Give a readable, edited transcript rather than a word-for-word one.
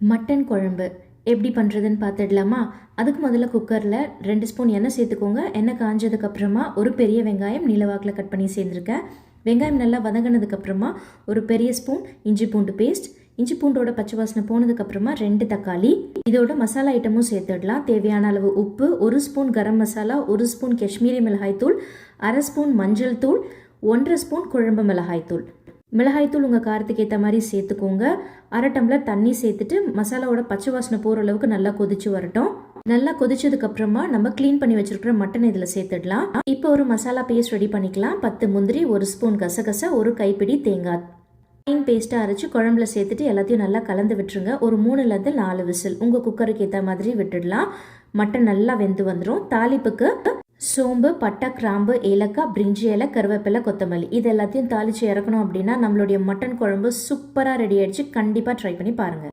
Mutton குழம்பு எப்படி பண்ணுறதுன்னு பார்த்துடலாமா? அதுக்கு முதல்ல குக்கரில் 2 ஸ்பூன் எண்ணெய் சேர்த்துக்கோங்க. எண்ணெய் காஞ்சதுக்கப்புறமா ஒரு பெரிய வெங்காயம் நீளவாக்கில் கட் பண்ணி சேர்ந்துருக்கேன். வெங்காயம் நல்லா வதங்கினதுக்கப்புறமா ஒரு பெரிய ஸ்பூன் இஞ்சி பூண்டு பேஸ்ட், இஞ்சி பூண்டோட பச்சை வாசனை போனதுக்கப்புறமா 2 தக்காளி, இதோட மசாலா ஐட்டமும் சேர்த்துடலாம். தேவையான அளவு உப்பு, 1 ஸ்பூன் கரம் மசாலா, 1 ஸ்பூன் காஷ்மீரி மிளகாய் தூள், 1/2 ஸ்பூன் மஞ்சள் தூள், 1/2 ஸ்பூன் குழம்பு மிளகாய் தூள். மிளகாய்த்தூள் உங்கள் காரத்துக்கு ஏற்ற மாதிரி சேர்த்துக்கோங்க. 1/2 டம்ளர் தண்ணி சேர்த்துட்டு மசாலாவோட பச்சை வாசனை போகிற அளவுக்கு நல்லா கொதிச்சு வரட்டும். நல்லா கொதிச்சதுக்கப்புறமா நம்ம க்ளீன் பண்ணி வச்சுருக்கிற மட்டன் இதில் சேர்த்துடலாம். இப்போ ஒரு மசாலா பேஸ்ட் ரெடி பண்ணிக்கலாம். 10 முந்திரி, 1 ஸ்பூன் கசகசா, 1 கைப்பிடி தேங்காய் ஃபைன் பேஸ்ட்டாக அரைச்சி குழம்புல சேர்த்துட்டு எல்லாத்தையும் நல்லா கலந்து விட்டுருங்க. ஒரு 3லேருந்து 4 விசில் உங்கள் குக்கருக்கு ஏற்ற மாதிரி விட்டுடலாம். மட்டன் நல்லா வெந்து வந்துடும். தாளிப்புக்கு சோம்பு, பட்டை, கிராம்பு, ஏலக்காய், பிரிஞ்சி இலை, கருவேப்பிலை, கொத்தமல்லி இது எல்லாத்தையும் தாளித்து இறக்கணும் அப்படின்னா நம்மளுடைய மட்டன் குழம்பு சூப்பராக ரெடி ஆயிடுச்சு. கண்டிப்பாக ட்ரை பண்ணி பாருங்கள்.